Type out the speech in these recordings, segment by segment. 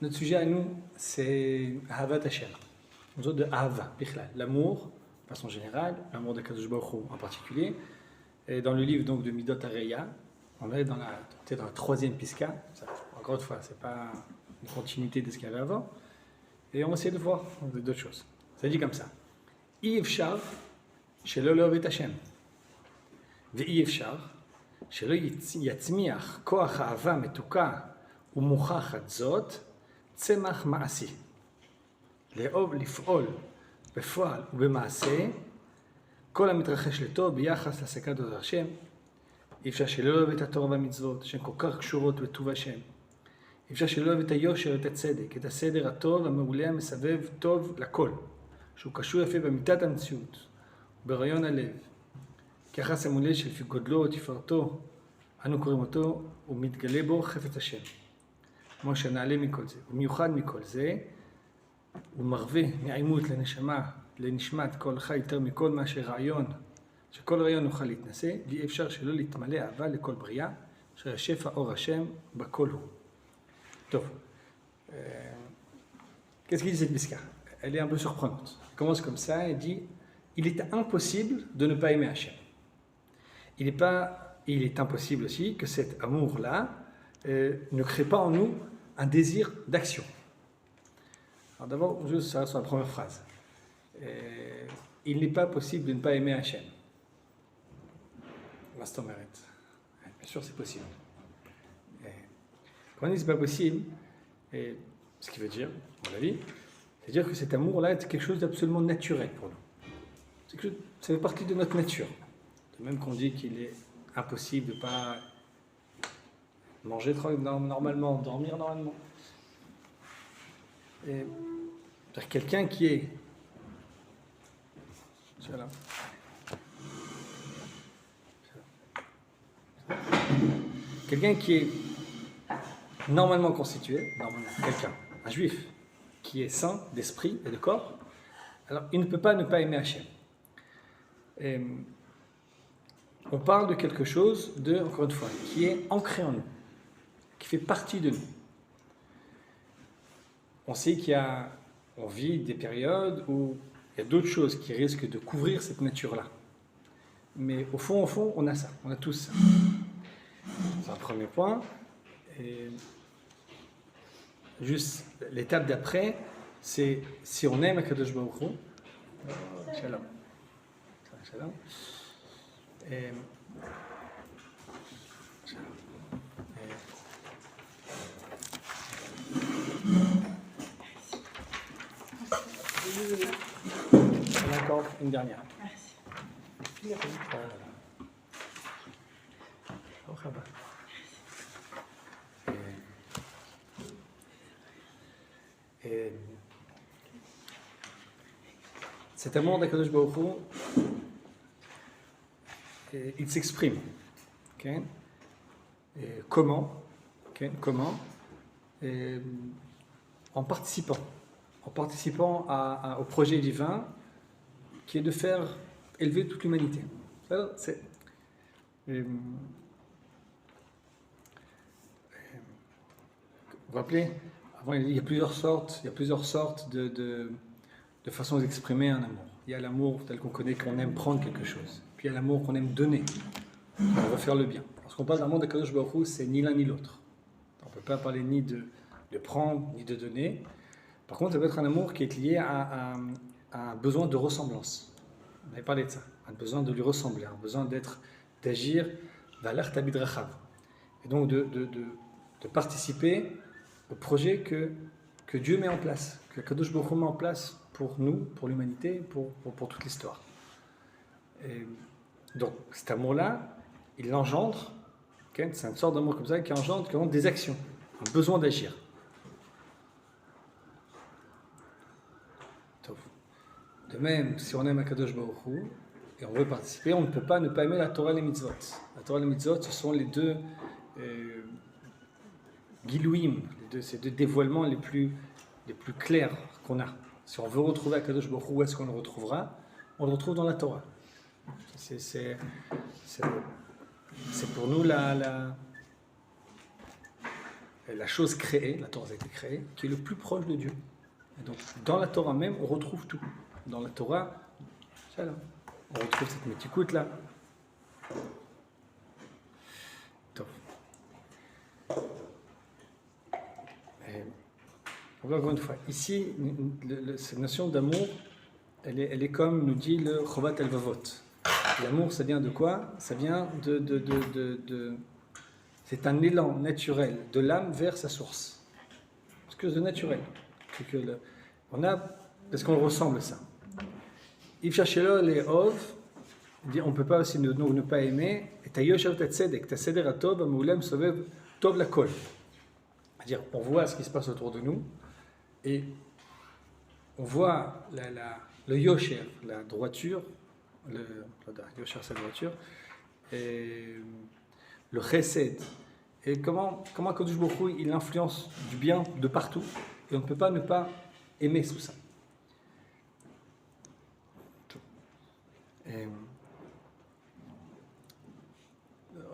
Notre sujet à nous, c'est Ahavat Hashem. Nous autres de Ahava, l'amour, de façon générale, l'amour de Kadosh Baruch Hu en particulier. Et dans le livre donc, de Midot Areya, on est dans la troisième piska. Ça, encore une fois, ce n'est pas une continuité de ce qu'il y avait avant. Et on va essayer de voir d'autres choses. Ça dit comme ça. I'efshar shelo le'ovet Hashem. Ve'ifshar shelo yatzmiach koach ha'ava metuka ומוכחת זאת, צמח מעשי. לאהוב לפעול בפועל ובמעשה, כל המתרחש לטוב ביחס להשגת דבר השם. אי אפשר שלא לאהוב את התורה והמצוות, שהן כל כך קשורות בטוב השם. אי אפשר שלא לאהוב את היושר, את הצדק, את הסדר הטוב המעולה המסבב טוב לכל, שהוא קשור יפה במיטת המציאות וברעיון הלב. כיחס המולד שלפי גודלו ותפארתו, אנו קוראים אותו, ומתגלה בו חפץ השם. כמו שנעלה מכל זה, ומיוחד מכל זה, הוא מרווה מעימות לנשמת כל חי יותר מכל מה שרעיון, שכל רעיון נוכל להתנשא, ואי אפשר שלא להתמלא אהבה לכל בריאה, שהשפע אור השם בכל הוא. טוב, qu'est-ce qu'il dit cette Miska? Elle est un peu surprenante. Elle commence comme ça, elle dit, il est impossible de ne pas aimer Hachem. Il est impossible aussi que cet amour-là ne crée pas en nous un désir d'action. Alors d'abord, juste ça sur la première phrase. Il n'est pas possible de ne pas aimer Hachem. Maston mérite. Bien sûr, c'est possible. Quand on dit que ce n'est pas possible, ce qui veut dire, à mon avis, c'est-à-dire que cet amour-là est quelque chose d'absolument naturel pour nous. Ça fait partie de notre nature. De même qu'on dit qu'il est impossible de ne pas manger normalement, dormir normalement. C'est-à-dire quelqu'un qui est... Voilà. Quelqu'un qui est normalement constitué, un juif, qui est sain d'esprit et de corps, alors il ne peut pas ne pas aimer Hachem. On parle de quelque chose encore une fois, qui est ancré en nous, qui fait partie de nous. On sait on vit des périodes où il y a d'autres choses qui risquent de couvrir cette nature-là. Mais au fond, on a ça, on a tous ça. C'est un premier point. Et juste l'étape d'après, c'est si on aime Akadosh Baruch Hu, shalom. Shalom. Encore une dernière. Merci. Cet amour d'Akadosh Baruch Hu, il s'exprime. Okay? Comment? En participant au projet divin qui est de faire élever toute l'humanité. Alors, vous vous rappelez, avant il y a plusieurs sortes de façons d'exprimer un amour. Il y a l'amour tel qu'on connaît, qu'on aime prendre quelque chose. Puis il y a l'amour qu'on aime donner. On veut faire le bien. Lorsqu'on parle d'amour de Kadosh Baruch Hu, c'est ni l'un ni l'autre. On ne peut pas parler ni de prendre, ni de donner. Par contre, ça peut être un amour qui est lié à un besoin de ressemblance. On avait parlé de ça. Un besoin de lui ressembler, un besoin d'agir valach tabid rachav. Et donc de participer au projet que Dieu met en place, que Kadosh Baruch Hu met en place pour nous, pour l'humanité, pour toute l'histoire. Et donc cet amour-là, il engendre, c'est une sorte d'amour comme ça qui engendre des actions, un besoin d'agir. De même, si on aime Akadosh Baruch Hu et on veut participer, on ne peut pas ne pas aimer la Torah et les mitzvot. La Torah et les mitzvot, ce sont les deux gilouim, ces deux dévoilements les plus clairs qu'on a. Si on veut retrouver Akadosh Baruch Hu, où est-ce qu'on le retrouvera? On le retrouve dans la Torah. C'est pour nous la chose créée, la Torah a été créée, qui est le plus proche de Dieu. Et donc, dans la Torah même, on retrouve tout. Dans la Torah, ça là, on retrouve cette métikoute là. Top. On va encore une fois. Ici, cette notion d'amour, elle est comme nous dit le Chovat el-Vavot. L'amour, ça vient de quoi? Ça vient c'est un élan naturel de l'âme vers sa source. C'est quelque chose de naturel. Parce qu'on ressemble à ça. Ifshashelo le'ov, on ne peut pas aussi ne pas aimer. Et ta yosher ta tzedek, ta seder atov, amoulem sovev tov la kol. C'est-à-dire, on voit ce qui se passe autour de nous et on voit le yosher, la droiture, yosher c'est la droiture, et le chesed. Et comment Kadosh Baruch Hu, il influence du bien de partout et on ne peut pas ne pas aimer tout ça.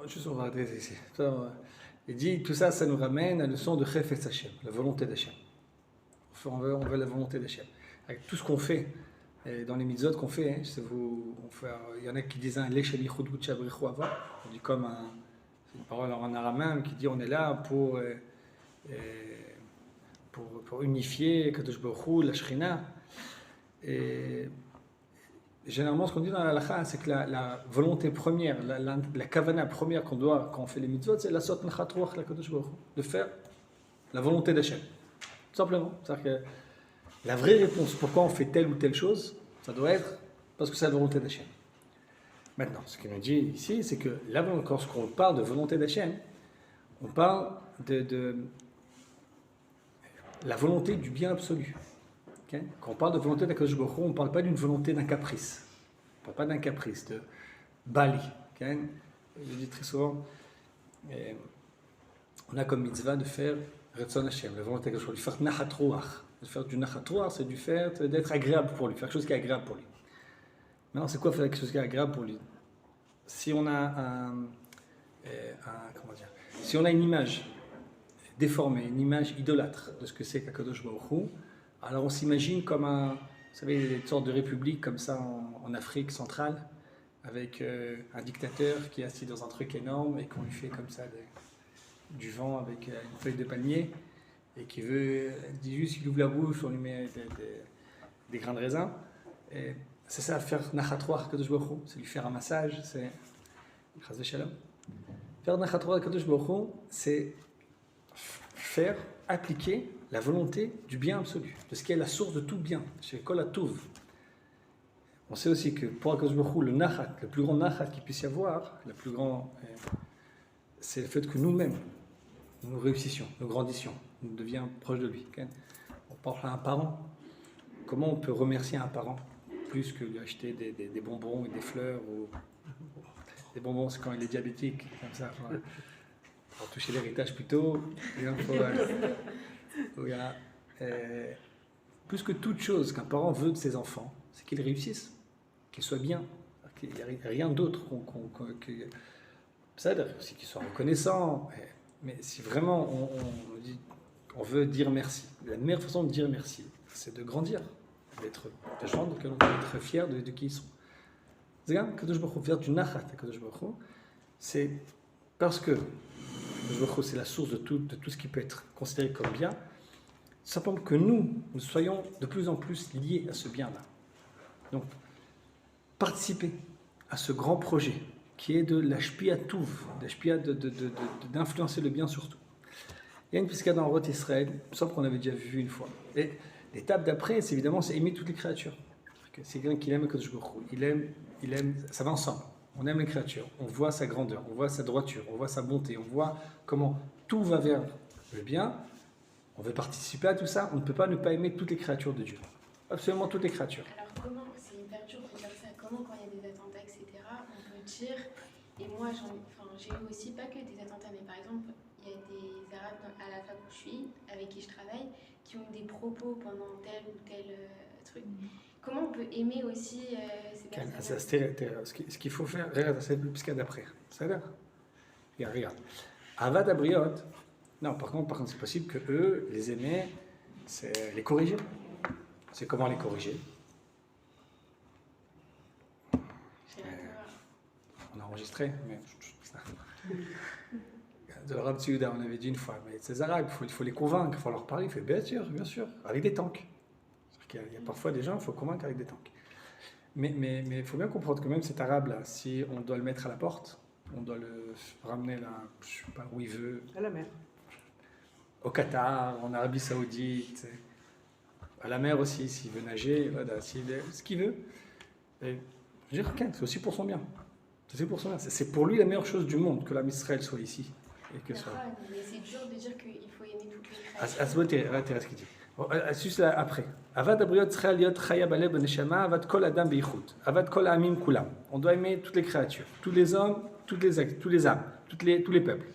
Juste on va arrêter ici. Il dit tout ça, ça nous ramène à la leçon de Chefetz Hashem, la volonté d'Hashem. On veut la volonté d'Hashem. Avec tout ce qu'on fait, dans les mitzvot qu'on fait, hein, il y en a qui disent un Lesheli Chudgut Shabrichu Ava, on dit comme une parole en araméen qui dit on est là pour unifier Kadosh Baruch Hu, la Shekhinah. Et généralement, ce qu'on dit dans la halakha, c'est que la volonté première, la kavana première qu'on doit quand on fait les mitzvot, c'est la sot nachat ruach la Kadosh Baruch Hu, de faire la volonté d'Hashem. Tout simplement. C'est-à-dire que la vraie réponse, pourquoi on fait telle ou telle chose, ça doit être parce que c'est la volonté d'Hashem. Maintenant, ce qu'il nous dit ici, c'est que là, lorsqu'on parle de volonté d'Hashem, on parle de la volonté du bien absolu. Okay? Quand on parle de volonté d'Akadosh Baruch Hu, on ne parle pas d'une volonté d'un caprice. On ne parle pas d'un caprice, de Bali. Okay? Je dis très souvent, on a comme mitzvah de faire Retzon Hashem, la volonté d'Akadosh Baruch Hu, de faire Nachat Ruach. De faire du Nachat Ruach, c'est du fait d'être agréable pour lui, faire quelque chose qui est agréable pour lui. Maintenant, c'est quoi faire quelque chose qui est agréable pour lui? Si on a si on a une image déformée, une image idolâtre de ce que c'est qu'Akadosh Baruch Hu, alors on s'imagine comme vous savez, une sorte de république comme ça en Afrique centrale, avec un dictateur qui est assis dans un truc énorme et qu'on lui fait comme ça du vent avec une feuille de palmier et qui dit juste qu'il ouvre la bouche, on lui met des grains de raisin. Et c'est ça, faire Nachat Ruach Kadosh Baruch Hu, c'est lui faire un massage, c'est Chas v'Shalom. Faire Nachat Ruach Kadosh Baruch Hu, c'est appliquer la volonté du bien absolu, de ce qui est la source de tout bien, chez Kol HaTuv. On sait aussi que pour Akadosh Baruch Hu, le nachat, le plus grand nachat qu'il puisse y avoir, le plus grand, c'est le fait que nous-mêmes, nous réussissions, nous grandissions, nous devions proches de lui. Okay? On parle à un parent. Comment on peut remercier un parent plus que lui acheter des bonbons et des fleurs ou des bonbons, c'est quand il est diabétique, comme ça. Pour toucher l'héritage plutôt. Plus que toute chose qu'un parent veut de ses enfants, c'est qu'ils réussissent, qu'ils soient bien, qu'il n'y a rien d'autre ça veut dire aussi qu'ils soient reconnaissants. Mais si vraiment on veut dire merci, la meilleure façon de dire merci, c'est de grandir, d'être fiers de qui ils sont. C'est ça, Kadosh Baruch Hu, faire du nachat à Kadosh Baruch Hu, c'est parce que Kadosh Baruch Hu, c'est la source de tout ce qui peut être considéré comme bien. Simplement que nous soyons de plus en plus liés à ce bien-là. Donc, participer à ce grand projet qui est de l'ashpia touv, d'influencer le bien sur tout. Il y a une piscade dans Roth Israël, sauf qu'on avait déjà vu une fois. Et l'étape d'après, c'est évidemment, c'est aimer toutes les créatures. C'est quelqu'un qui aime Kadosh Baruch Hu. Il aime, ça va ensemble. On aime les créatures, on voit sa grandeur, on voit sa droiture, on voit sa bonté, on voit comment tout va vers le bien. On veut participer à tout ça, on ne peut pas ne pas aimer toutes les créatures de Dieu. Absolument toutes les créatures. Alors comment, c'est hyper dur de dire ça, comment quand il y a des attentats, etc., on peut dire, et moi j'ai eu aussi pas que des attentats, mais par exemple, il y a des Arabes à la fac où je suis, avec qui je travaille, qui ont des propos pendant tel ou tel truc. Comment on peut aimer aussi ces personnes? Ce qu'il faut faire, regarde, c'est le piscade d'après. Ça a l'air. Regarde. Avad Abriot, Non, par contre, c'est possible que eux, les aimer, c'est les corriger. C'est comment les corriger? On a enregistré, mais de l'Arabe Tzouda, on avait dit une fois, mais ces Arabes, il faut les convaincre, il faut leur parler. Il fait bien sûr, avec des tanks. Il y a parfois des gens, il faut convaincre avec des tanks. Mais il faut bien comprendre que même cet Arabe-là, si on doit le mettre à la porte, on doit le ramener là, je ne sais pas où il veut. À la mer. Au Qatar, en Arabie Saoudite, à la mer aussi, s'il veut nager, voilà, ce qu'il veut. Et, je veux dire, c'est aussi pour son bien. C'est pour lui la meilleure chose du monde que l'âme Israël soit ici. Et que soit... Mais c'est dur de dire qu'il faut aimer toutes les créatures. T'es ce qu'il dit. Juste là, après. Avad abriot tzricha liot chaya balev beneshama, avad kol adam beichut, avad kol amim kulam. On doit aimer toutes les créatures, tous les hommes, tous les âmes, tous les peuples.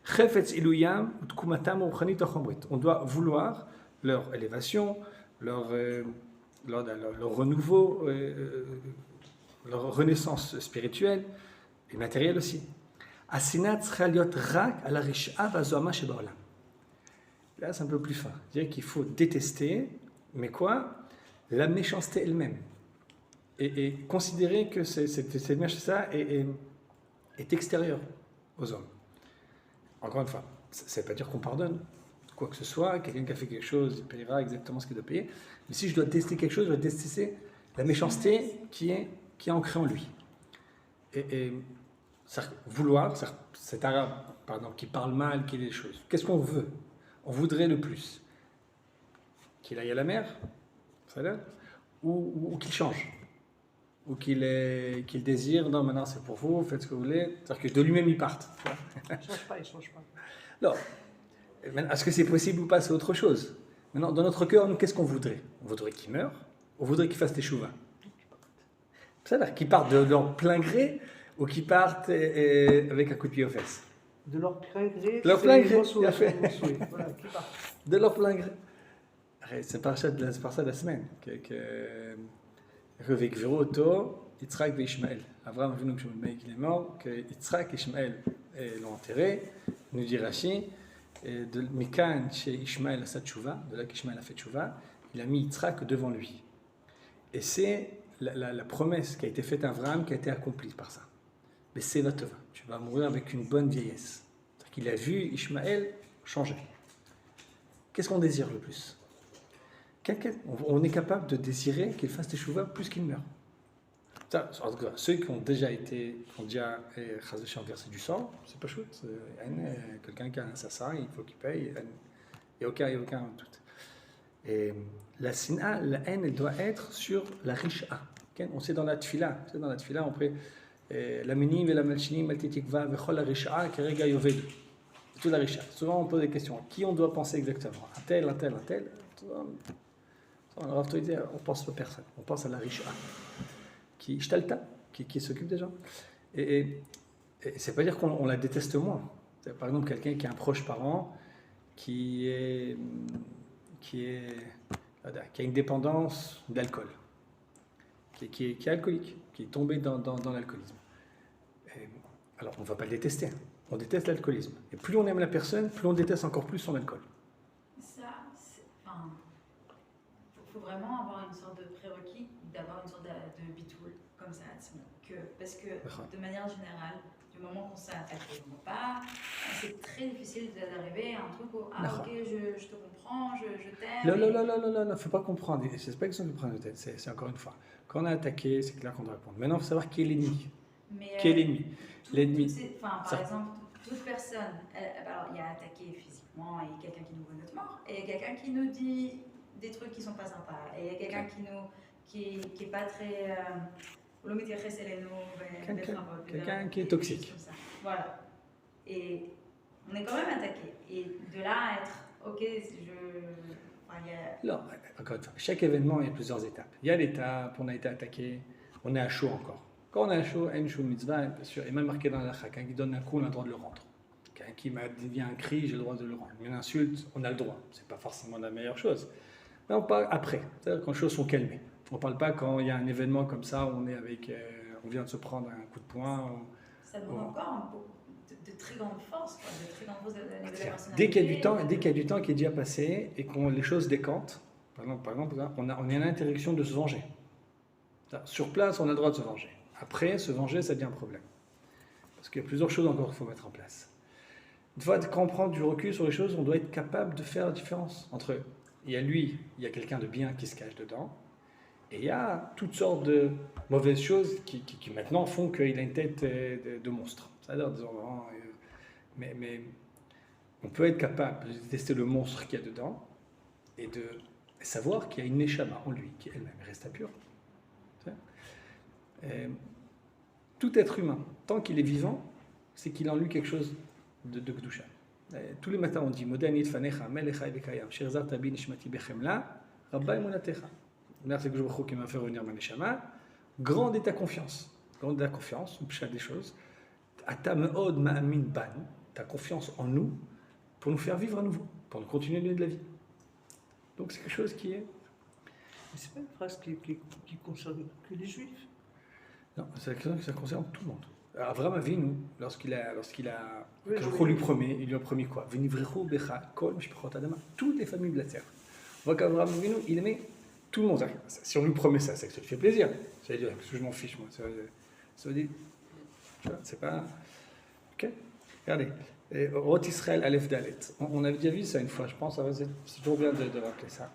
Chefetz iluyam utkumatam ruchanit achomrit. On doit vouloir leur élévation, leur renouveau, leur renaissance spirituelle et matérielle aussi. Asinat tzricha liot rak ala rish'a vazoama shebaolam. Là, c'est un peu plus fin. C'est-à-dire qu'il faut détester, mais quoi? La méchanceté elle-même. Et considérer que cette méchanceté est extérieure aux hommes. Encore une fois, ça ne veut pas dire qu'on pardonne quoi que ce soit. Quelqu'un qui a fait quelque chose, il payera exactement ce qu'il doit payer. Mais si je dois tester quelque chose, je dois tester la méchanceté qui est ancrée en lui. Et vouloir, cet arabe, par exemple, qui parle mal, qui dit des choses, qu'est-ce qu'on veut? On voudrait le plus qu'il aille à la mer, ou qu'il change, ou qu'il désire, non, maintenant c'est pour vous, faites ce que vous voulez, c'est-à-dire que de lui-même il parte. Il ne change pas. Non. Est-ce que c'est possible ou pas, c'est autre chose. Maintenant, dans notre cœur, nous, qu'est-ce qu'on voudrait? On voudrait qu'il meure, on voudrait qu'il fasse teshuva. C'est-à-dire qu'il parte de leur plein gré, ou qu'il parte avec un coup de pied aux fesses. De leur plein gré. De leur plein gré, il a fait. Voilà, de leur plein gré. C'est par ça de la semaine. Avec Véroto, Yitzhak et Ishmaël. Abraham, vu que il est mort, que Yitzhak et Ishmaël l'ont enterré, nous dit Rashi, de Mikan chez Ishmaël a sa tchouva, de là qu'Ishmaël a fait tchouva, il a mis Yitzhak devant lui. Et c'est la promesse qui a été faite à Abraham qui a été accomplie par ça. Mais c'est va tova. Tu vas mourir avec une bonne vieillesse. C'est-à-dire qu'il a vu Ishmaël changer. Qu'est-ce qu'on désire le plus? On est capable de désirer qu'il fasse teshuva plus qu'il meurt. Ça, en tout cas, ceux qui ont déjà versé du sang, c'est pas chouette. Quelqu'un qui a un assassin, il faut qu'il paye. Il n'y a aucun doute. Et la sina, la haine, elle doit être sur la risha. On sait dans la tfila, on prie la minim et la malchinim, al titikva, vechol la risha, kerega yovedu. C'est toute la risha. Souvent on pose des questions. Qui on doit penser exactement? Un tel. On pense à personne. On pense à la risha, qui s'occupe des gens. Et c'est pas dire qu'on la déteste moins. C'est par exemple quelqu'un qui a un proche parent qui a une dépendance d'alcool, qui est alcoolique, qui est tombé dans l'alcoolisme. Alors on ne va pas le détester, on déteste l'alcoolisme. Et plus on aime la personne, plus on déteste encore plus son alcool. Faut vraiment avoir une sorte de prérequis, d'avoir une sorte de bitoul comme ça, parce que de manière générale, du moment qu'on s'est attaqué, c'est très difficile d'arriver à un truc où ok, je te comprends, je t'aime. Non, faut pas comprendre. C'est pas question de prendre de tête. C'est encore une fois. Quand on a attaqué, c'est clair qu'on doit répondre. Maintenant, il faut savoir qui est l'ennemi. Qui est l'ennemi? L'ennemi. Par exemple, toute personne, alors il y a attaqué physiquement et quelqu'un qui nous veut notre mort, et quelqu'un qui nous dit des trucs qui sont pas sympas, et il y a quelqu'un qui est pas très quelqu'un qui est toxique. Voilà. Et on est quand même attaqué. Et de là à être ok, Alors, encore une fois, chaque événement, il y a plusieurs étapes. Il y a l'étape, on a été attaqué, on est à chaud encore. Quand on est à chaud, une chaud mitzvah, bien sûr, et même marqué dans la chak, quelqu'un qui donne un coup, on a le droit de le rendre. Quelqu'un qui m'a dit un cri, j'ai le droit de le rendre. Une insulte, on a le droit. C'est pas forcément la meilleure chose. Mais on parle après, c'est-à-dire quand les choses sont calmées. On ne parle pas quand il y a un événement comme ça, où on vient de se prendre un coup de poing. Ça demande encore très grande force, quoi, de très grande force de la personnalité. Dès qu'il y a du temps qui est déjà passé et que les choses décantent, par exemple, on a l'interaction de se venger. Sur place, on a le droit de se venger. Après, se venger, ça devient un problème. Parce qu'il y a plusieurs choses encore qu'il faut mettre en place. Une fois qu'on prend du recul sur les choses, on doit être capable de faire la différence entre il y a quelqu'un de bien qui se cache dedans, et il y a toutes sortes de mauvaises choses qui maintenant font qu'il a une tête de monstre. C'est-à-dire, mais on peut être capable de détester le monstre qu'il y a dedans et de savoir qu'il y a une neshama en lui qui elle-même reste impure. Tout être humain, tant qu'il est vivant, c'est qu'il a en lui quelque chose de Kedusha. Tous les matins on dit Modani fanecha melecha bekayam shirzar tabi nishmati bechemla rabba emunatecha. Merci que je vous qui m'a fait revenir ma neshama. Grande est ta confiance. Grande est ta confiance, on des choses. Ata meod ma'amin ban, ta confiance en nous pour nous faire vivre à nouveau, pour nous continuer à donner de la vie. Donc c'est quelque chose qui est. Mais c'est pas une phrase qui concerne que les juifs. Non, c'est quelque chose que ça concerne tout le monde. Avram Avinu, lorsqu'il a Oui, je crois, il lui a promis quoi? Venivrechu becha kol mishpachot adama, toutes les familles de la terre. On voit qu'Avram Avinu, il aimait tout le monde. Si on lui promet ça, c'est que ça lui fait plaisir. Ça veut dire que je m'en fiche, moi. Ça veut dire, tu vois, c'est pas. Ok. Regardez, Rot Israël Aleph Dalet. On avait déjà vu ça une fois, je pense. C'est toujours bien de rappeler ça.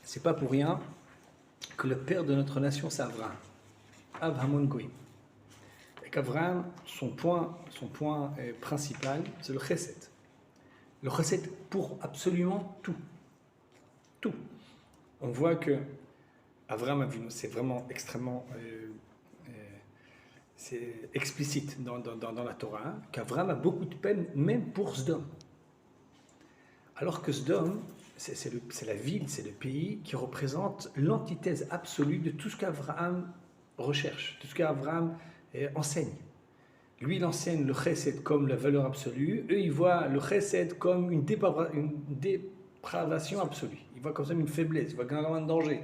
C'est pas pour rien que le père de notre nation, c'est Abraham. Abraham Goïm. Et qu'Abraham, son point principal, c'est le chesed. Le chesed pour absolument tout. Tout. On voit que Abraham, c'est vraiment extrêmement c'est explicite dans la Torah, qu'Abraham a beaucoup de peine, même pour Sodome. Alors que Sodome, c'est la ville, c'est le pays qui représente l'antithèse absolue de tout ce qu'Abraham recherche, tout ce qu'Abraham enseigne. Lui, il enseigne le chesed comme la valeur absolue. Eux, ils voient le chesed comme une dépravation absolue. Ils voient comme ça une faiblesse, ils voient comme un danger.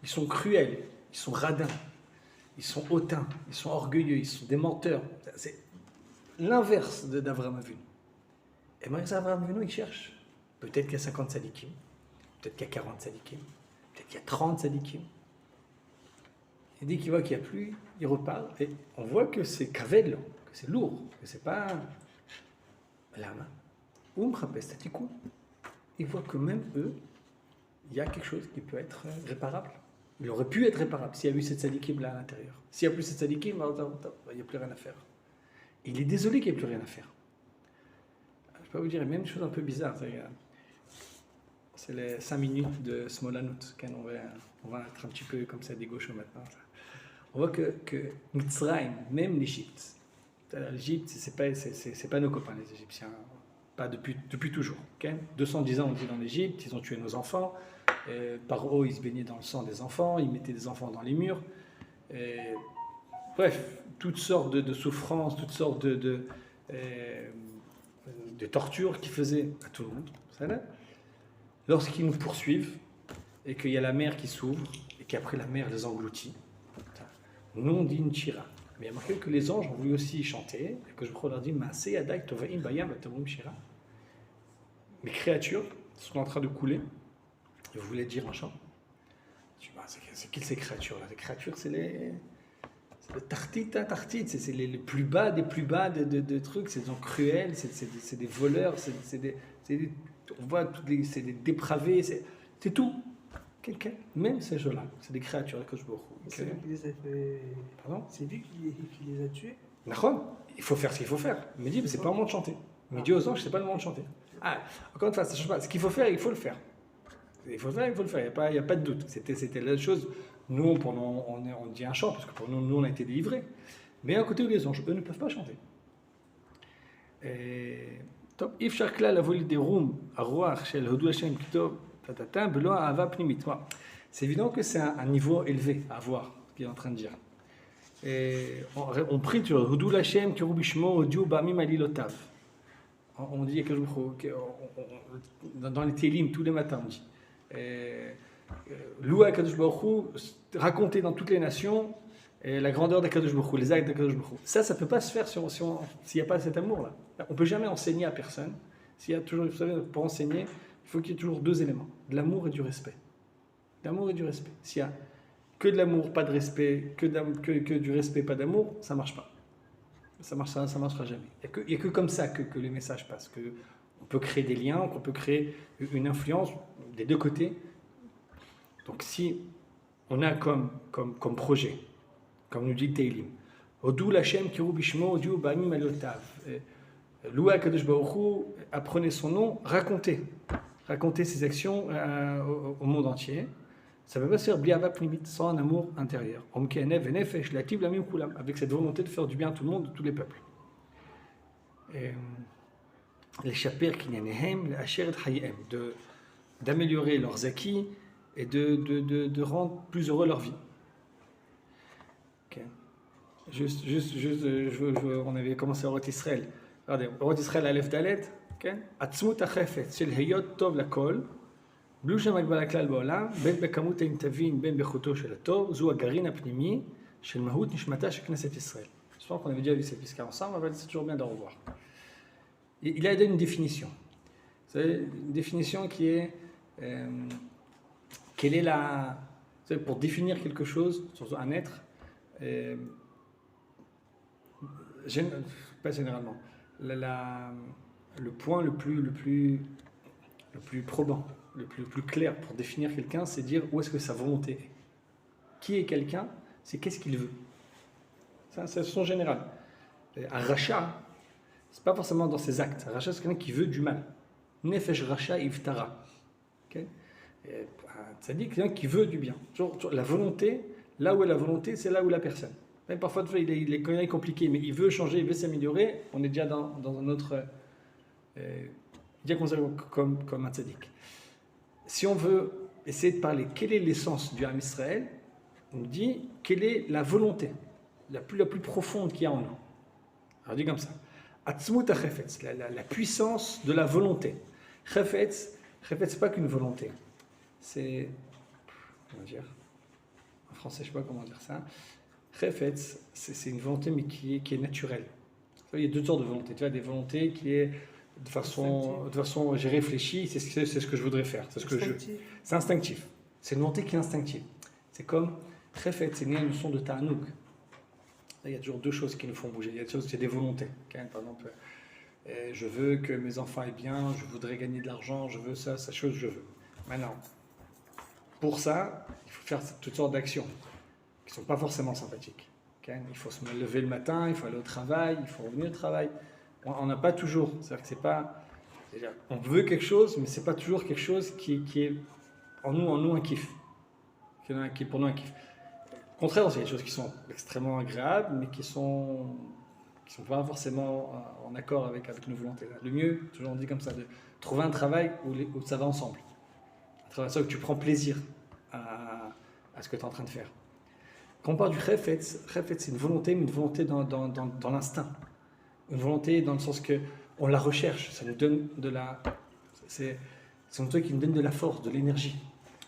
Ils sont cruels, ils sont radins, ils sont hautains, ils sont orgueilleux, ils sont des menteurs. C'est l'inverse d'Abraham Avinu. Et malgré ça, Abraham Avinu, il cherche. Peut-être qu'il y a 50 sadikim, peut-être qu'il y a 40 sadikim, peut-être qu'il y a 30 sadikim. Et dès qu'il voit qu'il n'y a plus, il repart. Et on voit que c'est kaved, que c'est lourd, que c'est pas l'âme. Il voit que même eux, il y a quelque chose qui peut être réparable. Il aurait pu être réparable s'il y a eu cette sadikim là à l'intérieur. S'il n'y a plus cette sadikim, il n'y a plus rien à faire. Il est désolé qu'il n'y ait plus rien à faire. Je peux vous dire même une chose un peu bizarre. C'est les 5 minutes de Smolanout. On va être un petit peu comme ça des gauchos maintenant. On voit que Mitzrayim, même l'Égypte, l'Égypte, c'est pas nos copains les Égyptiens, pas depuis toujours. Okay? 210 ans on dit dans l'Égypte, ils ont tué nos enfants. Paro, ils se baignaient dans le sang des enfants, ils mettaient des enfants dans les murs. Bref, toutes sortes de souffrances, toutes sortes de tortures qu'ils faisaient à tout le monde. Lorsqu'ils nous poursuivent et qu'il y a la mer qui s'ouvre et qu'après la mer les engloutit, nous on dit une chira. Mais il y a marqué que les anges ont voulu aussi chanter et que je crois leur dire Maaseh yadak tovaim bayam vatamum chira. Les créatures sont en train de couler et vous voulez dire un chant. C'est qui ces créatures-là? Les créatures, c'est le tartit, c'est les plus bas des plus bas de trucs, c'est des gens cruels, c'est des voleurs, on voit c'est des dépravés, c'est tout. Quelqu'un, même ces gens-là, c'est des créatures que je vois. C'est lui qui les a fait. Pardon? C'est lui qui les a tués. D'accord. Il faut faire ce qu'il faut faire. Il me dit, mais c'est pas le moment de chanter. Il me dit aux anges, c'est pas le moment de chanter. Encore une fois, ça change pas. Ce qu'il faut faire, il faut le faire. Il faut le faire, il faut le faire. Il n'y a pas de doute. C'était la chose. Nous, on dit un chant, parce que pour nous, on a été délivrés. Mais à côté des anges, eux ne peuvent pas chanter. Top. Ifshar klal avol des roum, arroach, shel hodou Hashem kitov, tatata, belo ava pnimit. C'est évident que c'est un niveau élevé à avoir, ce qu'il est en train de dire. On prie sur hodou Hashem kirubishmo odio bamim alilotav. On dit dans les Télim tous les matins, on dit louer Akadosh Baruch Hu, raconter dans toutes les nations la grandeur d'Akadosh Baruch Hu, les actes d'Akadosh Baruch Hu. Ça ne peut pas se faire s'il n'y a pas cet amour-là. On ne peut jamais enseigner à personne. S'il y a toujours, vous savez, pour enseigner, il faut qu'il y ait toujours deux éléments, de l'amour et du respect. D'amour et du respect. S'il y a que de l'amour, pas de respect, que du respect, pas d'amour, ça ne marche pas. Ça marchera jamais. Il n'y a que comme ça que les messages passent. On peut créer des liens, qu'on peut créer une influence des deux côtés. Donc si on a comme projet, comme nous dit Teilim, Odou Lachem Kiru Bishmo, Odou Ba'amim Alotav, louer Akadosh Baruch Hu, apprenez son nom, racontez ses actions au monde entier. Ça ne peut pas se faire bliava pnimit, sans un amour intérieur. Avec cette volonté de faire du bien à tout le monde, de tous les peuples. Les chaper kinyanehem, les asher et hayem, d'améliorer leurs acquis et de rendre plus heureux leur vie. Okay. On avait commencé à Roth Israël. Regardez, Roth Israël Aleph Dalet, Atzmut achefet, shel heyot tov lakol, בלי שמגבל הכלל בעולם, בין בכמות האינטבין, בין באיכותו של הטוב, זו הגרעין הפנימי של מהות נשמתה של כנסת ישראל. Je pense qu'on avait déjà vu cette piste ensemble, mais c'est toujours bien de revoir. Il a donné une définition. C'est une définition qui est quelle est la... Pour définir quelque chose, surtout un être, pas généralement, le point le plus probant, le plus clair pour définir quelqu'un, c'est dire où est-ce que sa volonté est. Qui est quelqu'un, c'est qu'est-ce qu'il veut. Ça, c'est son général. Un rachat, c'est pas forcément dans ses actes. Un rachat, c'est quelqu'un qui veut du mal. Nefesh racha ivtara. Okay? Ça dit quelqu'un qui veut du bien. La volonté, là où est la volonté, c'est là où la personne. Même parfois, il est compliqué, mais il veut changer, il veut s'améliorer. On est déjà dans un autre... déjà comme un tzaddik. Si on veut essayer de parler quelle est l'essence du Ham Israël, on dit quelle est la volonté la plus profonde qu'il y a en nous. Alors on dit comme ça. Atzmut ha-chefetz, la puissance de la volonté. Chefetz, c'est pas qu'une volonté. C'est, comment dire, en français je sais pas comment dire ça. Chefetz, c'est une volonté mais qui est naturelle. Il y a deux sortes de volontés. Tu vois, des volontés qui est de façon, j'ai réfléchi, c'est ce que je voudrais faire. C'est instinctif. C'est une volonté qui est instinctive. C'est comme, Chefetz, c'est une notion de ta'anouk. Il y a toujours deux choses qui nous font bouger. Il y a des volontés. Okay, par exemple, je veux que mes enfants aient bien, je voudrais gagner de l'argent, je veux ça chose, je veux. Maintenant, pour ça, il faut faire toutes sortes d'actions qui ne sont pas forcément sympathiques. Okay, il faut se lever le matin, il faut aller au travail, il faut revenir au travail. On n'a pas toujours. C'est-à-dire que c'est pas. On veut quelque chose, mais c'est pas toujours quelque chose qui est en nous un kiff. Qui est pour nous un kiff. Au contraire, il y a des choses qui sont extrêmement agréables, mais qui sont pas forcément en accord avec nos volontés. Le mieux, toujours on dit comme ça, de trouver un travail où ça va ensemble. Un travail où tu prends plaisir à ce que tu es en train de faire. Quand on parle du chefetz, c'est une volonté, mais une volonté dans l'instinct. Une volonté dans le sens que on la recherche, ça nous donne c'est une volonté qui nous donne de la force, de l'énergie.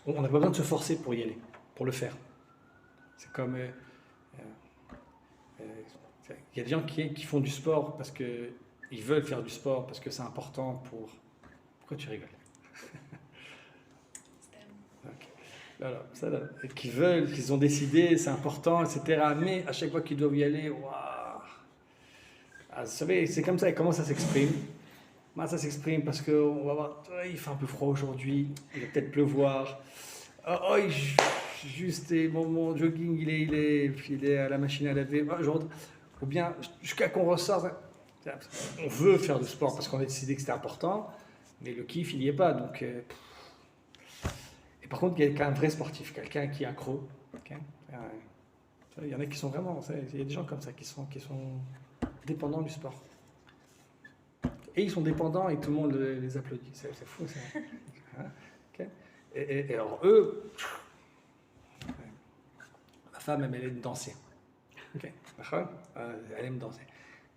On n'a pas besoin de se forcer pour y aller, pour le faire. C'est comme il y a des gens qui font du sport parce qu'ils veulent faire du sport, parce que c'est important pour... Pourquoi tu rigoles? Okay. Voilà, ça, là, qu'ils ont décidé, c'est important, etc. Mais à chaque fois qu'ils doivent y aller, waouh! Vous savez, c'est comme ça, et comment ça s'exprime? Ça s'exprime parce qu'on va voir, il fait un peu froid aujourd'hui, il va peut-être pleuvoir. Juste mon jogging, il est à la machine à laver. Ou bien, jusqu'à qu'on ressorte, on veut faire du sport parce qu'on a décidé que c'était important, mais le kiff, il n'y est pas. Donc, et par contre, il y a un vrai sportif, quelqu'un qui est accro. Okay? Il y en a qui sont vraiment, il y a des gens comme ça qui sont dépendants du sport. Et ils sont dépendants et tout le monde les applaudit. C'est fou ça. Okay? Et alors eux, ma femme elle aime danser. Okay. Elle aime danser.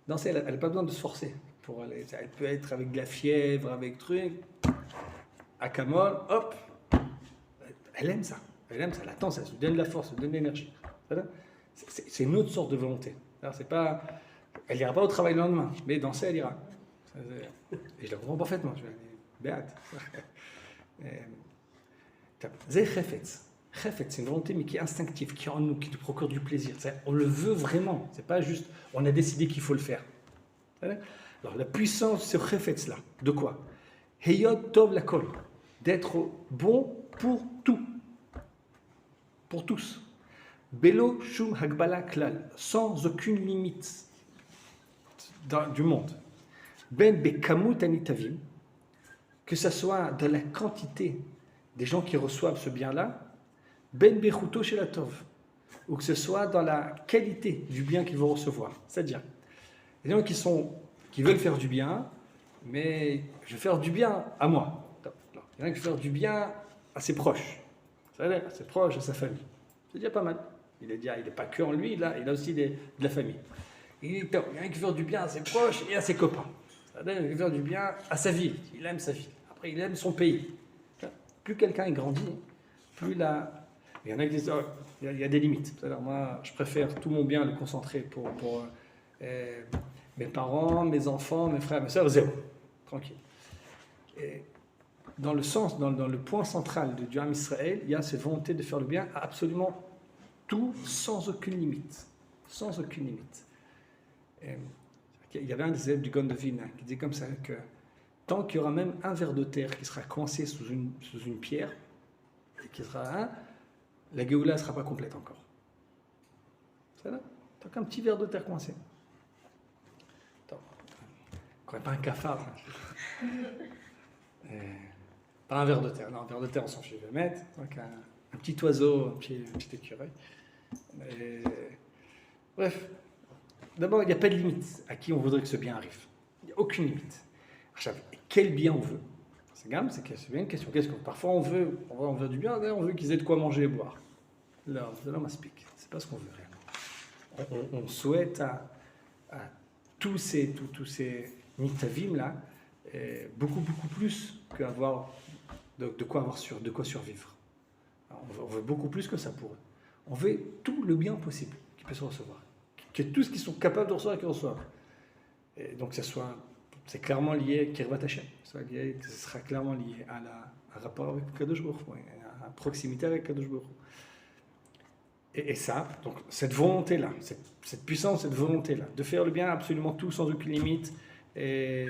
Danser, elle n'a pas besoin de se forcer pour aller. Elle peut être avec de la fièvre, avec truc. À Camol, hop, elle aime ça. Elle aime ça, elle attend ça, elle se donne de la force, elle se donne de l'énergie. C'est une autre sorte de volonté. Alors, c'est pas, elle n'ira pas au travail le lendemain, mais danser, elle ira. Et je la comprends parfaitement. Je vais béate. C'est chefetz. Chefetz, c'est une volonté, mais qui est instinctive, qui est en nous, qui nous procure du plaisir. On le veut vraiment. C'est pas juste, on a décidé qu'il faut le faire. Alors, la puissance, ce chefetz-là, de quoi? Heyot tov lakol, d'être bon pour tout. Pour tous. Belo shum hagbala klal, sans aucune limite du monde. Ben bekamut anitavim, que ce soit dans la quantité des gens qui reçoivent ce bien-là, ben bechuto shelatov, ou que ce soit dans la qualité du bien qu'ils vont recevoir. C'est-à-dire, les gens qui veulent faire du bien, mais je vais faire du bien à moi. Il y en a qui veulent faire du bien à ses proches. C'est-à-dire à ses proches, à sa famille. C'est déjà pas mal. Il n'est pas que en lui, il a aussi de la famille. Il y en a qui veut faire du bien à ses proches et à ses copains. C'est-à-dire qu'il veut faire du bien à sa vie. Il aime sa vie. Après, il aime son pays. Plus quelqu'un grandit, plus il y en a qui disent, il y a des limites. C'est-à-dire, moi, je préfère tout mon bien le concentrer pour mes parents, mes enfants, mes frères, mes soeurs, zéro. Tranquille. Et dans le sens, dans le point central du Ham Israël, il y a cette volonté de faire le bien à absolument tout, sans aucune limite. Sans aucune limite. Et il y avait un des élèves du Gaon de Vilna qui disait comme ça que tant qu'il y aura même un verre de terre qui sera coincé sous une pierre, et qui sera la Géoula ne sera pas complète encore. C'est là. Tant qu'un petit verre de terre coincé. Attends. Quand même pas un cafard. Pas un verre de terre. Non, un verre de terre, on s'en fiche. Je vais mettre. Donc un petit oiseau, un petit écureuil. Bref. D'abord, il n'y a pas de limite à qui on voudrait que ce bien arrive. Il n'y a aucune limite. Quel bien on veut? C'est bien une question. Parfois on veut du bien, on veut qu'ils aient de quoi manger et boire. Là, l'homme aspique. C'est pas ce qu'on veut réellement. On souhaite à tous ces nitavim là beaucoup plus qu'avoir de quoi survivre. Alors, on veut beaucoup plus que ça pour eux. On veut tout le bien possible qu'ils puissent recevoir, que tout ce qu'ils sont capables de recevoir qu'ils reçoivent. Et donc c'est clairement lié à Kirvat Hashem. Ce sera clairement lié à un rapport avec Kadosh Baruch Hu, à proximité avec Kadosh Baruch Hu. Et ça, donc cette volonté-là, cette puissance, cette volonté-là, de faire le bien absolument tout sans aucune limite, et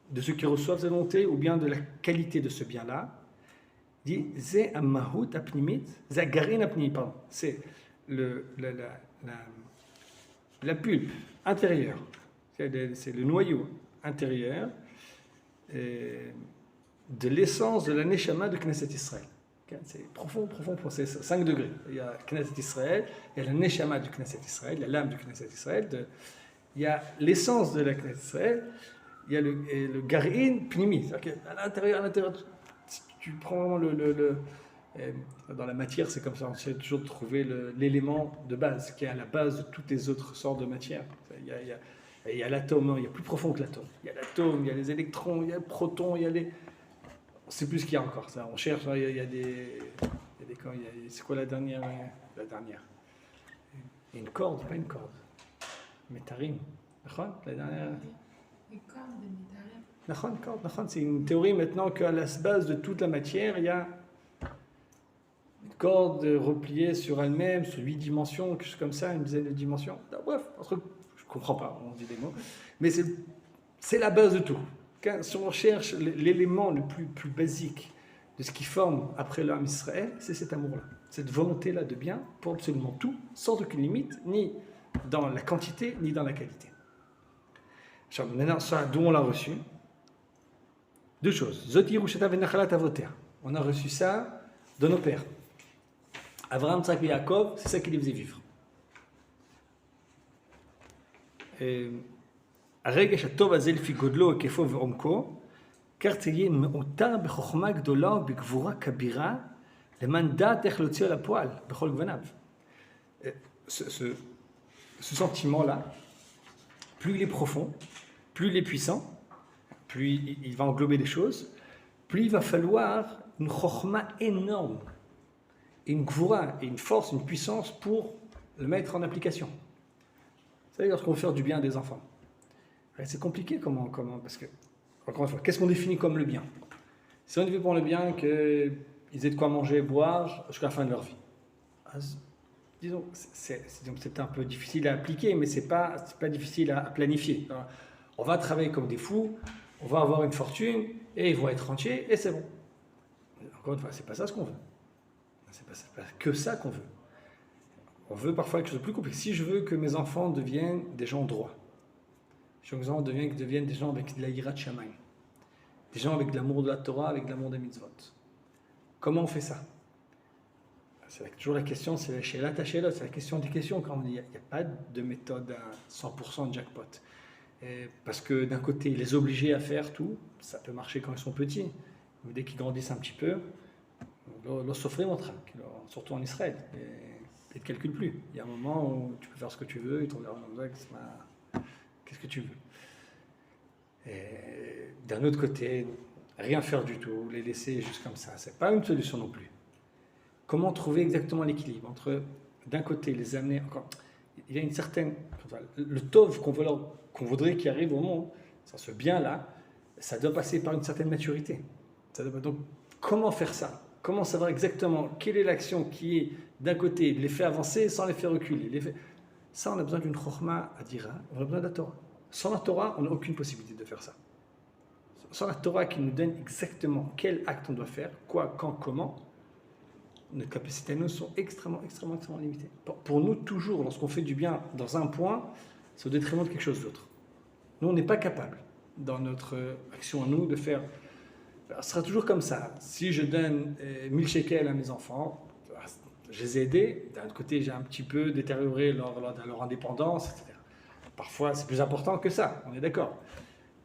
de ceux qui reçoivent cette volonté, ou bien de la qualité de ce bien-là, dit Zé Amahut Apnimit, Zé Garin Apnimit, pardon, c'est la pulpe intérieure, c'est le noyau intérieur de l'essence de la Neshama de Knesset Israël. C'est profond, c'est 5 degrés. Il y a Knesset Israël, il y a la Neshama du Knesset Israël, la lame du Knesset Israël, il y a l'essence de la Knesset Israël, il y a le Garin Pnimi, c'est-à-dire qu'à l'intérieur, si tu prends dans la matière, c'est comme ça, on essaie toujours de trouver l'élément de base, qui est à la base de toutes les autres sortes de matière. Il y a l'atome, il y a plus profond que l'atome. Il y a l'atome, il y a les électrons, il y a le proton, il y a les... On ne sait plus ce qu'il y a encore. Ça. On cherche, il y a des c'est quoi la dernière? Il y a une corde, pas une corde. Métarim. La dernière... Une corde de métarim. C'est une théorie maintenant qu'à la base de toute la matière, il y a une corde repliée sur elle-même, sur 8 dimensions, quelque chose comme ça, une dizaine de dimensions. Bref, un truc... Je ne comprends pas, on dit des mots, mais c'est la base de tout. Si on cherche l'élément le plus basique de ce qui forme après l'âme Israël, c'est cet amour-là, cette volonté-là de bien pour absolument tout, sans aucune limite, ni dans la quantité, ni dans la qualité. Maintenant, ça, d'où on l'a reçu? Deux choses. On a reçu ça de nos pères. Abraham, Tzak et Yaakov, c'est ça qui les faisait vivre. הרגש הטוב הזה לפי גודלו, היקפו ועומקו, כך תהיה מעוטר בחוכמה גדולה ובגבורה כבירה, למען דעת איך להוציא על הפועל בכל גווניו. Ce sentiment-là, plus il est profond, plus il est puissant, plus il va englober des choses, plus il va falloir une chokhma énorme et une gvoura, et une force, une puissance pour le mettre en application. Vous savez, lorsqu'on veut faire du bien à des enfants, c'est compliqué comment, parce que, encore une fois, qu'est-ce qu'on définit comme le bien? Si on dit pour le bien qu'ils aient de quoi manger et boire jusqu'à la fin de leur vie. Disons, c'est peut-être un peu difficile à appliquer, mais c'est pas difficile à planifier. On va travailler comme des fous, on va avoir une fortune, et ils vont être entiers, et c'est bon. Encore une fois, c'est pas ça ce qu'on veut. C'est pas que ça qu'on veut. On veut parfois quelque chose de plus compliqué. Si je veux que mes enfants deviennent des gens droits, si mes enfants deviennent des gens avec de la yirat shamayim, des gens avec de l'amour de la Torah, avec de l'amour des mitzvot, comment on fait ça? C'est toujours la question, c'est la she'elat ha'she'elot, c'est la question des questions. Quand on dit, il n'y a pas de méthode à 100% de jackpot. Parce que d'un côté, les obliger à faire tout, ça peut marcher quand ils sont petits. Mais dès qu'ils grandissent un petit peu, l'on s'offre surtout en Israël. Et ne te calcule plus. Il y a un moment où tu peux faire ce que tu veux, ils te regardent en disant qu'est-ce que tu veux. Et d'un autre côté, rien faire du tout, les laisser juste comme ça, c'est pas une solution non plus. Comment trouver exactement l'équilibre entre, d'un côté, les amener encore. Il y a une certaine. Le tov qu'on voudrait qu'il arrive au monde, ce bien-là, ça doit passer par une certaine maturité. Donc, comment faire ça? Comment savoir exactement quelle est l'action qui est, d'un côté, les fait avancer sans les faire reculer? Ça, on a besoin d'une chokhma à dire, on a besoin de la Torah. Sans la Torah, on n'a aucune possibilité de faire ça. Sans la Torah qui nous donne exactement quel acte on doit faire, quoi, quand, comment, nos capacités à nous sont extrêmement limitées. Pour nous, toujours, lorsqu'on fait du bien dans un point, c'est au détriment de quelque chose d'autre. Nous, on n'est pas capable, dans notre action à nous, de faire... Ce sera toujours comme ça. Si je donne 1000 shekels à mes enfants, je les ai aidés. D'un autre côté, j'ai un petit peu détérioré leur indépendance, etc. Parfois, c'est plus important que ça, on est d'accord.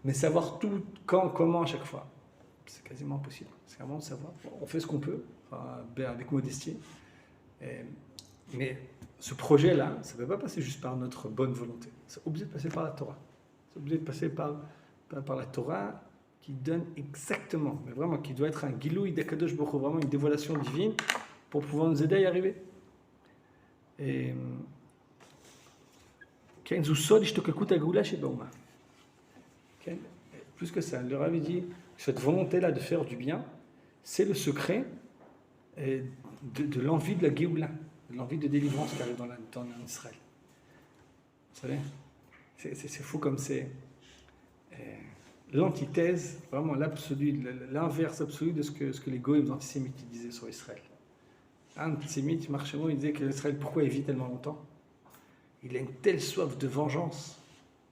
Mais savoir tout, quand, comment, à chaque fois, c'est quasiment impossible. C'est vraiment de savoir. On fait ce qu'on peut, avec modestie. Mais ce projet-là, ça ne peut pas passer juste par notre bonne volonté. C'est obligé de passer par la Torah. C'est obligé de passer par la Torah qui donne exactement, mais vraiment, qui doit être un gilouï d'Akadosh Baruch Hu, vraiment une dévoilation divine pour pouvoir nous aider à y arriver. Et plus que ça, le Rav dit, cette volonté-là de faire du bien, c'est le secret de l'envie de la Géoula, de l'envie de délivrance qui arrive dans Israël. Vous savez, c'est fou comme c'est l'antithèse, vraiment l'absolu, l'inverse absolu de ce que les goïms antisémites disaient sur Israël. Un antisémite, Marchemo, il disait que Israël, pourquoi il vit tellement longtemps? Il a une telle soif de vengeance,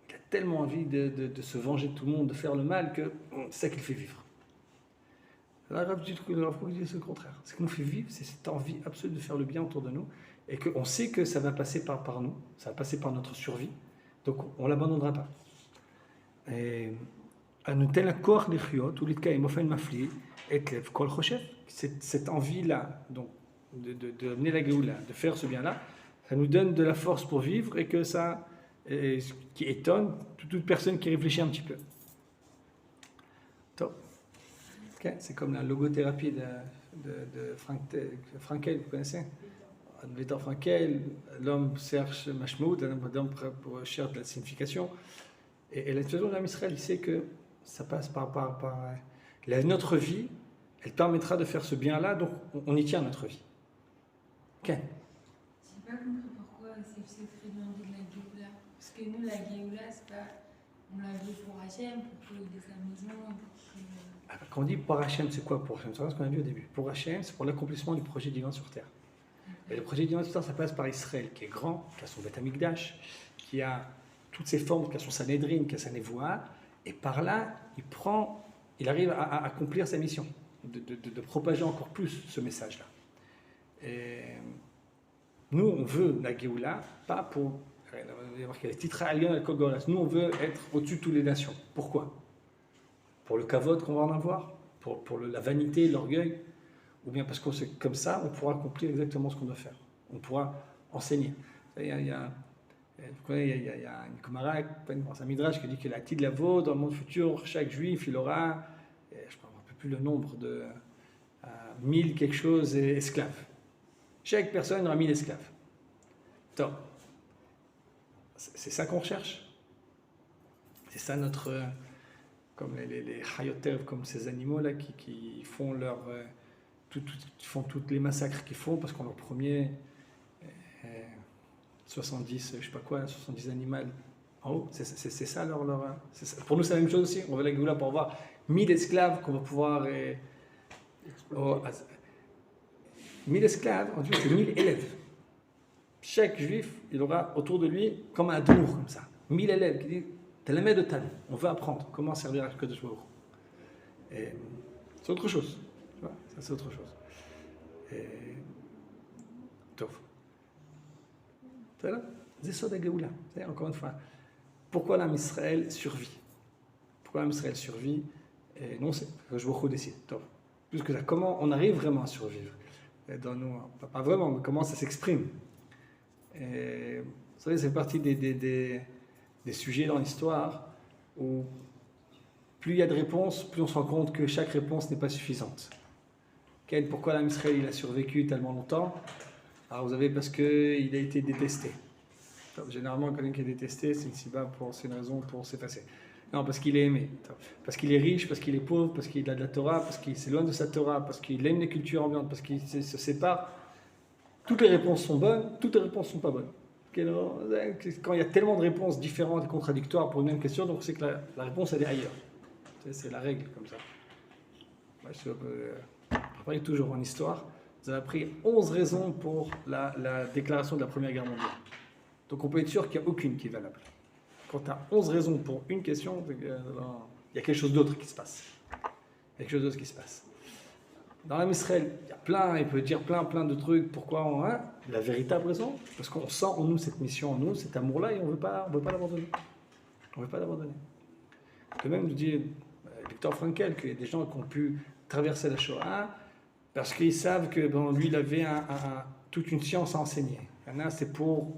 il a tellement envie de se venger de tout le monde, de faire le mal, que c'est ça qui le fait vivre. Le Rav dit c'est le contraire. Ce qui nous fait vivre, c'est cette envie absolue de faire le bien autour de nous, et qu'on sait que ça va passer par nous, ça va passer par notre survie, donc on ne l'abandonnera pas. Cette envie-là, donc, de mener la Géoula, de faire ce bien-là, ça nous donne de la force pour vivre et que ça, qui étonne toute personne qui réfléchit un petit peu. Okay. C'est comme la logothérapie de Frankel, vous connaissez? Viktor Frankel, l'homme cherche mashmout, l'homme cherche de la signification. Et la situation de l'homme Israël, il sait que ça passe par notre vie, elle permettra de faire ce bien-là, donc on y tient notre vie. Okay. Je n'ai pas compris pourquoi c'est très bien dit de la Géoula. Parce que nous, la Géoula, c'est pas. On l'a vu pour Hachem, pour qu'il ait sa maison. Quand on dit pour Hachem, c'est quoi pour Hachem? C'est ce qu'on a vu au début. Pour Hachem, c'est pour l'accomplissement du projet divin sur terre. Et le projet divin sur terre, ça passe par Israël, qui est grand, qui a son Beth Amikdash, qui a toutes ses formes, qui a son Sanhedrin, qui a sa Nevoa, et par là, il arrive à accomplir sa mission, de propager encore plus ce message-là. Et nous, on veut la Géoula, pas pour... Il y a marqué les titres à Lyon et Kogolas. Nous, on veut être au-dessus de toutes les nations. Pourquoi? Pour le kavod qu'on va en avoir, pour la vanité, l'orgueil, ou bien parce que c'est comme ça, on pourra accomplir exactement ce qu'on doit faire. On pourra enseigner. Il y a une Gemara, un Midrash qui dit que la Tid Lavo, dans le monde futur, chaque juif, il aura, je ne me rappelle plus le nombre de 1000 quelque chose esclaves. Chaque personne aura 1000 esclaves. Donc, c'est ça qu'on recherche. C'est ça notre... comme les chayotev, comme ces animaux-là qui font font tous les massacres qu'ils font parce qu'on leur promet 70, je sais pas quoi, 70 animaux en haut. C'est ça c'est ça. Pour nous, c'est la même chose aussi. On veut la Géoula pour avoir 1000 esclaves qu'on va pouvoir... 1000 esclaves, en tout cas, c'est 1000 élèves. Chaque juif, il aura autour de lui comme un adour, comme ça. 1000 élèves qui disent t'es la mère de Tan, on veut apprendre comment servir à Kodesh Baruch Hu. C'est autre chose. Tu vois, ça c'est autre chose. Tov. C'est là. C'est ça la Géoula. Encore une fois, pourquoi l'âme Israël survit? Pourquoi l'âme Israël survit? Non, c'est Kodesh Baruch Hu décide. Tov. Plus que ça, comment on arrive vraiment à survivre? Dans nous, pas vraiment, mais comment ça s'exprime? Vous savez, c'est partie des sujets dans l'histoire où plus il y a de réponses, plus on se rend compte que chaque réponse n'est pas suffisante. Pourquoi l'âme Israël il a survécu tellement longtemps? Alors vous avez parce qu'il a été détesté. Généralement, quelqu'un qui est détesté, c'est une raison pour s'effacer. Non, parce qu'il est aimé. Parce qu'il est riche, parce qu'il est pauvre, parce qu'il a de la Torah, parce qu'il s'éloigne de sa Torah, parce qu'il aime les cultures ambiantes, parce qu'il se sépare. Toutes les réponses sont bonnes, toutes les réponses ne sont pas bonnes. Quand il y a tellement de réponses différentes et contradictoires pour une même question, donc c'est que la réponse elle est ailleurs. C'est la règle comme ça. Je parlais toujours en histoire. Vous avez appris 11 raisons pour la déclaration de la Première Guerre mondiale. Donc on peut être sûr qu'il n'y a aucune qui est valable. Quand tu as 11 raisons pour une question, il y a quelque chose d'autre qui se passe. Il y a quelque chose d'autre qui se passe. Dans l'âme Israël, il peut dire plein de trucs. Pourquoi on a la véritable raison? Parce qu'on sent en nous cette mission, en nous, cet amour-là, et on ne veut pas l'abandonner. On ne veut pas l'abandonner. De même, je dis Viktor Frankl qu'il y a des gens qui ont pu traverser la Shoah parce qu'ils savent que lui, il avait toute une science à enseigner. Il y en a, c'est pour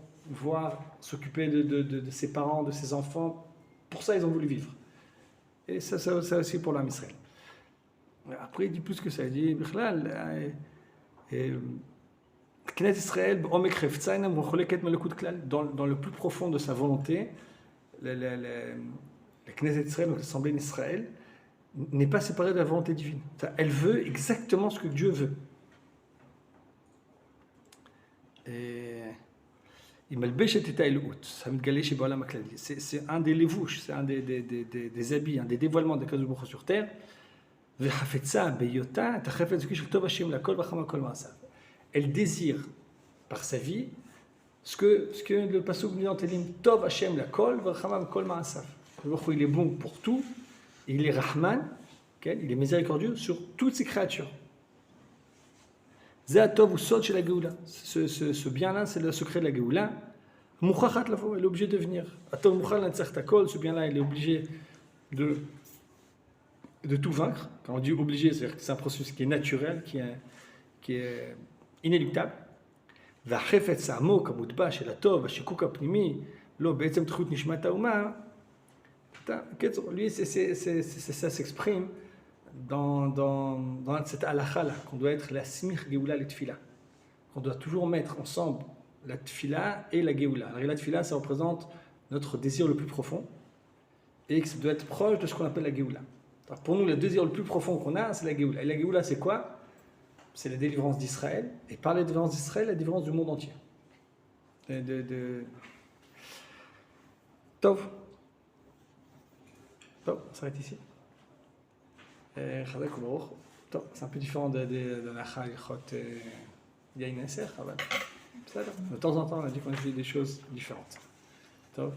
s'occuper de ses parents, de ses enfants. Pour ça, ils ont voulu vivre. Et ça aussi pour l'âme Israël. Après, il dit plus que ça. Il dit, Knesset Israël, dans le plus profond de sa volonté, la Knesset Israël, donc l'Assemblée d'Israël, n'est pas séparée de la volonté divine. Elle veut exactement ce que Dieu veut. C'est un des levouches, c'est un des habits, un des dévoilements de Kadosh Baruch Hu sur terre. Elle désire par sa vie ce que le pasuk dit dans Télim, Tov Hashem lakol v'rachamav kol ma'asav. Il est bon pour tout, il est Rahman, il est miséricordieux sur toutes ses créatures. Ce bien-là, c'est le secret de la Géoula. Mouchachat lavo, elle est obligée de venir. Ce bien-là, elle est obligée de tout vaincre. Quand on dit obligé, c'est-à-dire que c'est un processus qui est naturel, qui est inéluctable. Lui, ça s'exprime dans cette halakha qu'on doit être la smich geoula le tfila, qu'on doit toujours mettre ensemble la tfila et la geoula. Alors la tfila, ça représente notre désir le plus profond et que ça doit être proche de ce qu'on appelle la geoula. Alors pour nous, le désir le plus profond qu'on a, c'est la geoula. Et la geoula, c'est quoi? C'est la délivrance d'Israël. Et par la délivrance d'Israël, la délivrance du monde entier. Tov. Tov, on s'arrête ici. C'est un peu différent de la Chalichot Yain Eser. De temps en temps, on a dit qu'on a dit des choses différentes. Tov.